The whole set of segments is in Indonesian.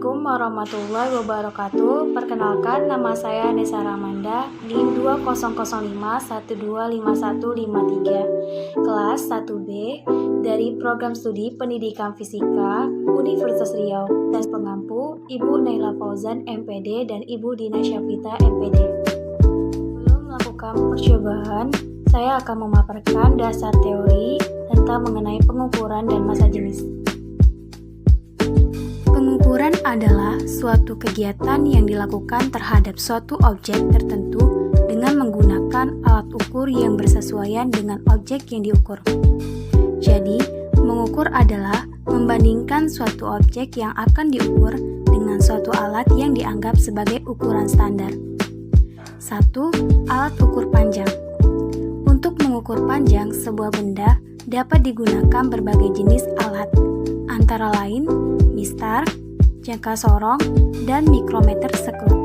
Assalamualaikum warahmatullahi wabarakatuh. Perkenalkan, nama saya Nesa Ramanda, NIM 2005125153, kelas 1B dari Program Studi Pendidikan Fisika Universitas Riau, dan pengampu Ibu Naila Fauzan MPD dan Ibu Dina Syafita MPD. Sebelum melakukan percobaan, saya akan memaparkan dasar teori tentang mengenai pengukuran dan massa jenis. Pengukuran adalah suatu kegiatan yang dilakukan terhadap suatu objek tertentu dengan menggunakan alat ukur yang bersesuaian dengan objek yang diukur. Jadi, mengukur adalah membandingkan suatu objek yang akan diukur dengan suatu alat yang dianggap sebagai ukuran standar. 1. Alat ukur panjang. Untuk mengukur panjang sebuah benda dapat digunakan berbagai jenis alat, antara lain mistar, jangka sorong, dan mikrometer sekrup.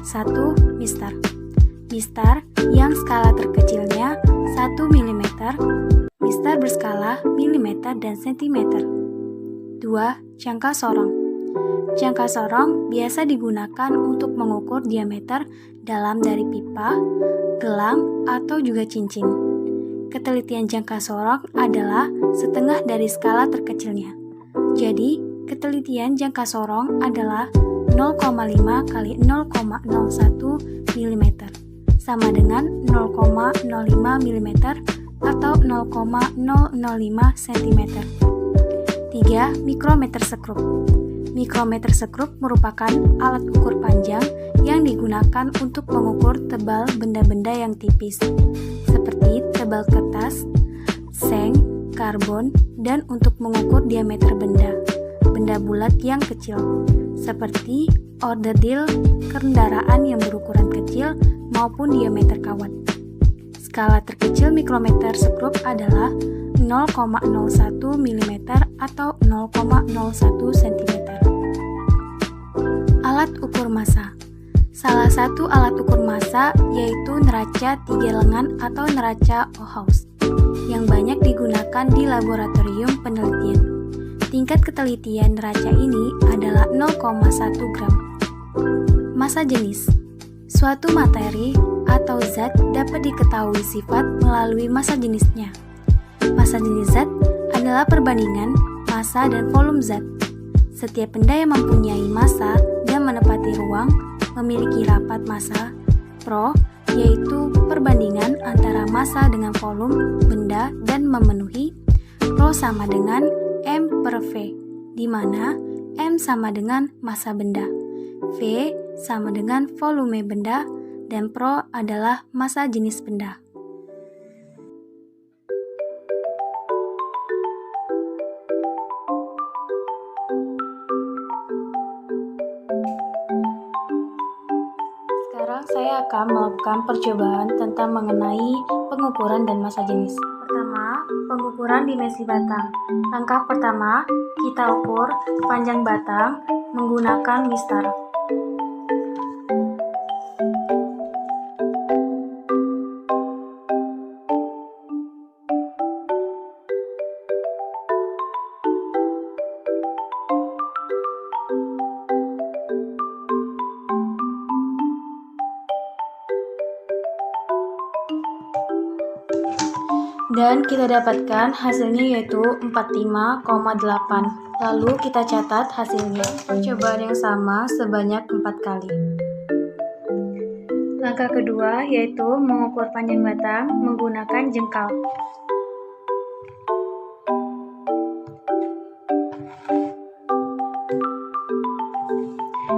1. Mistar. Mistar yang skala terkecilnya 1 mm, mistar berskala mm dan cm. 2. Jangka sorong. Jangka sorong biasa digunakan untuk mengukur diameter dalam dari pipa, gelang, atau juga cincin. Ketelitian jangka sorong adalah setengah dari skala terkecilnya. Jadi, ketelitian jangka sorong adalah 0,5 kali 0,01 mm, sama dengan 0,05 mm atau 0,005 cm. 3. Mikrometer sekrup. Mikrometer sekrup merupakan alat ukur panjang yang digunakan untuk mengukur tebal benda-benda yang tipis, seperti tebal kertas, seng, karbon, dan untuk mengukur diameter benda bulat yang kecil, seperti orderdil kendaraan yang berukuran kecil maupun diameter kawat. Skala terkecil mikrometer sekrup adalah 0,01 mm atau 0,01 cm. Alat ukur massa. Salah satu alat ukur massa yaitu neraca 3 lengan atau neraca Ohaus yang banyak digunakan di laboratorium penelitian. Tingkat ketelitian neraca ini adalah 0,1 gram. Massa jenis. Suatu materi atau zat dapat diketahui sifat melalui massa jenisnya. Massa jenis zat adalah perbandingan massa dan volume zat. Setiap benda yang mempunyai massa dan menepati ruang memiliki rapat massa Pro, yaitu perbandingan antara massa dengan volume benda dan memenuhi Pro sama dengan M per V, di mana M sama dengan massa benda, V sama dengan volume benda, dan Pro adalah massa jenis benda. Sekarang saya akan melakukan percobaan tentang mengenai pengukuran dan massa jenis. Pertama, pengukuran dimensi batang. Langkah pertama, kita ukur panjang batang menggunakan mistar. Dan kita dapatkan hasilnya yaitu 45,8. Lalu kita catat hasilnya. Percobaan yang sama sebanyak 4 kali. Langkah kedua yaitu mengukur panjang batang menggunakan jengkal.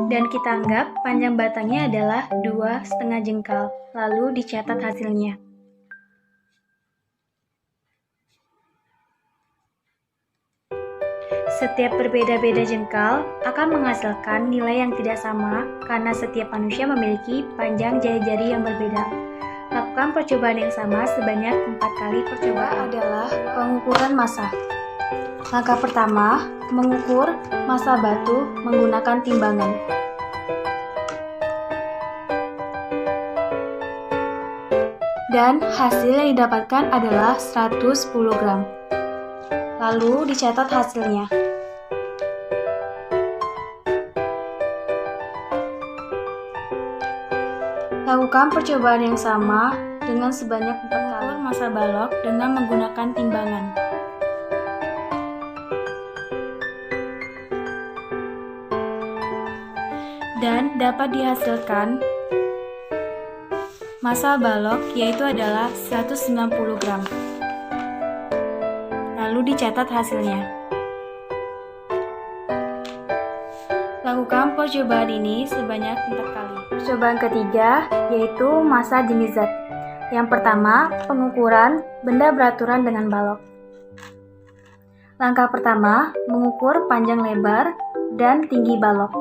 Dan kita anggap panjang batangnya adalah 2,5 jengkal. Lalu dicatat hasilnya. Setiap berbeda-beda jengkal akan menghasilkan nilai yang tidak sama karena setiap manusia memiliki panjang jari-jari yang berbeda. Lakukan percobaan yang sama sebanyak 4 kali percobaan. Adalah pengukuran massa. Langkah pertama, mengukur massa batu menggunakan timbangan. Dan hasil yang didapatkan adalah 110 gram. Lalu dicatat hasilnya. Lakukan percobaan yang sama dengan sebanyak 4 kali massa balok dengan menggunakan timbangan. Dan dapat dihasilkan massa balok yaitu adalah 190 gram. Lalu dicatat hasilnya. Lakukan percobaan ini sebanyak 4 kali. Percobaan ketiga yaitu massa jenis zat. Yang pertama, pengukuran benda beraturan dengan balok. Langkah pertama, mengukur panjang lebar dan tinggi balok.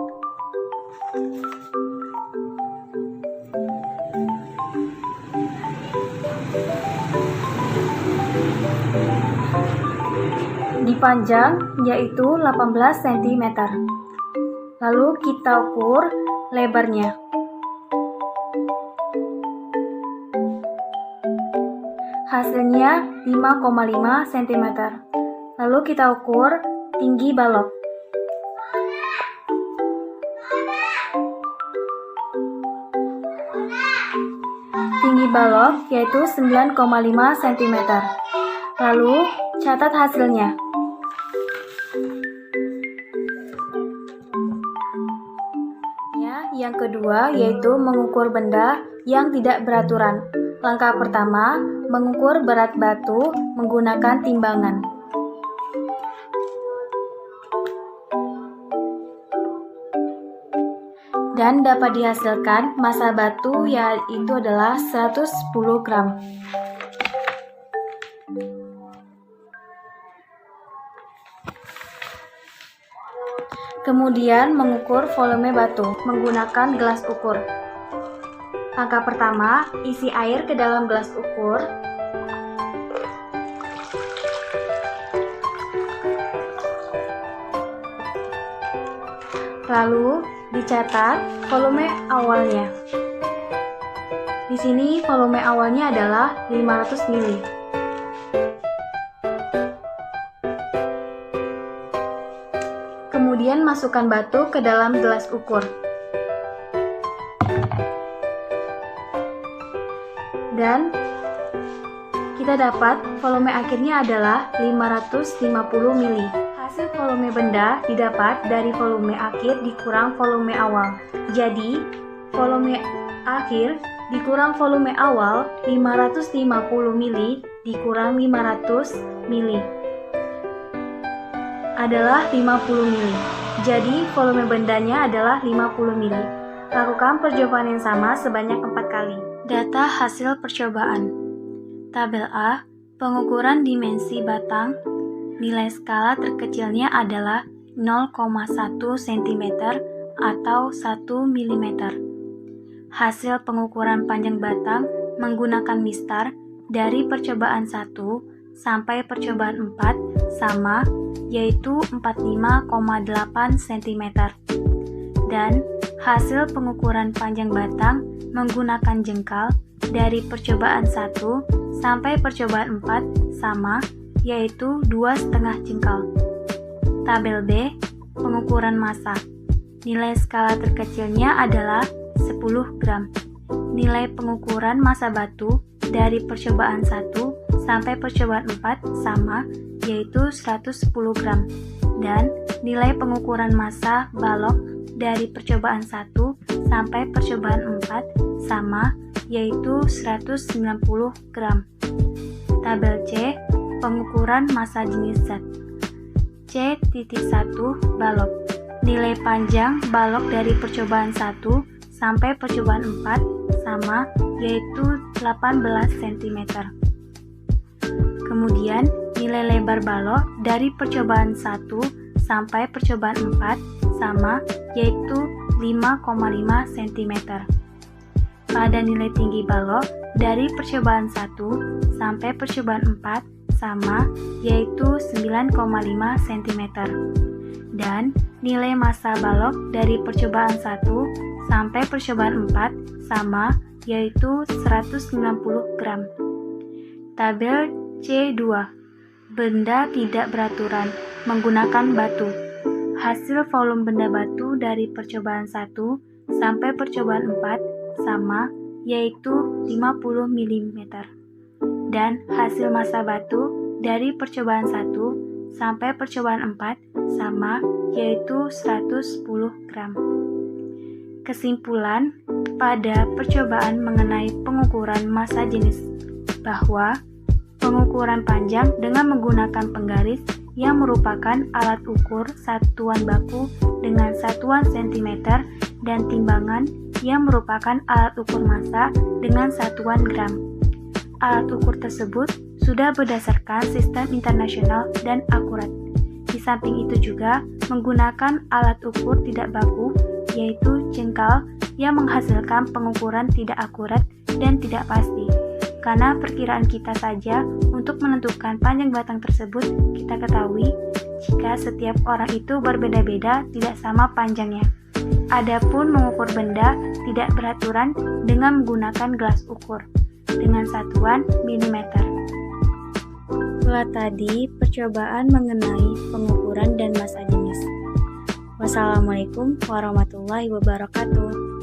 Di panjang yaitu 18 cm. Lalu kita ukur lebarnya. Hasilnya 5,5 cm. Lalu kita ukur tinggi balok. Tinggi balok yaitu 9,5 cm. Lalu catat hasilnya. Yang kedua yaitu mengukur benda yang tidak beraturan. Langkah pertama, mengukur berat batu menggunakan timbangan. Dan dapat dihasilkan massa batu yaitu adalah 110 gram. Kemudian mengukur volume batu menggunakan gelas ukur. Langkah pertama, isi air ke dalam gelas ukur. Lalu dicatat volume awalnya. Di sini volume awalnya adalah 500 ml. Kemudian masukkan batu ke dalam gelas ukur. Dan kita dapat volume akhirnya adalah 550 ml. Hasil volume benda didapat dari volume akhir dikurang volume awal. Jadi, volume akhir dikurang volume awal 550 ml dikurang 500 ml adalah 50 ml. Jadi, volume bendanya adalah 50 ml. Lakukan percobaan yang sama sebanyak 4 kali. Data hasil percobaan. Tabel A, pengukuran dimensi batang. Nilai skala terkecilnya adalah 0,1 cm atau 1 mm. Hasil pengukuran panjang batang menggunakan mistar dari percobaan 1 sampai percobaan 4 sama, yaitu 45,8 cm. Dan hasil pengukuran panjang batang menggunakan jengkal dari percobaan 1 sampai percobaan 4 sama, yaitu 2,5 jengkal. Tabel B, pengukuran massa. Nilai skala terkecilnya adalah 10 gram. Nilai pengukuran massa batu dari percobaan 1 sampai percobaan 4 sama, yaitu 110 gram. Dan nilai pengukuran massa balok dari percobaan 1 sampai percobaan 4 sama, yaitu 190 gram. Tabel C, pengukuran massa jenis zat. C.1 balok. Nilai panjang balok dari percobaan 1 sampai percobaan 4 sama, yaitu 18 cm. Kemudian nilai lebar balok dari percobaan 1 sampai percobaan 4 sama, yaitu 5,5 cm. Pada nilai tinggi balok dari percobaan 1 sampai percobaan 4 sama, yaitu 9,5 cm. Dan nilai massa balok dari percobaan 1 sampai percobaan 4 sama, yaitu 190 gram. Tabel C2, benda tidak beraturan menggunakan batu. Hasil volume benda batu dari percobaan 1 sampai percobaan 4 sama, yaitu 50 mm. Dan hasil massa batu dari percobaan 1 sampai percobaan 4 sama, yaitu 110 gram. Kesimpulan pada percobaan mengenai pengukuran massa jenis bahwa pengukuran panjang dengan menggunakan penggaris yang merupakan alat ukur satuan baku dengan satuan cm dan timbangan yang merupakan alat ukur massa dengan satuan gram. Alat ukur tersebut sudah berdasarkan sistem internasional dan akurat. Di samping itu juga menggunakan alat ukur tidak baku, yaitu jengkal, yang menghasilkan pengukuran tidak akurat dan tidak pasti. Karena perkiraan kita saja untuk menentukan panjang batang tersebut, kita ketahui jika setiap orang itu berbeda-beda tidak sama panjangnya. Adapun mengukur benda tidak beraturan dengan menggunakan gelas ukur dengan satuan milimeter. Itulah tadi percobaan mengenai pengukuran dan massa jenis. Wassalamualaikum warahmatullahi wabarakatuh.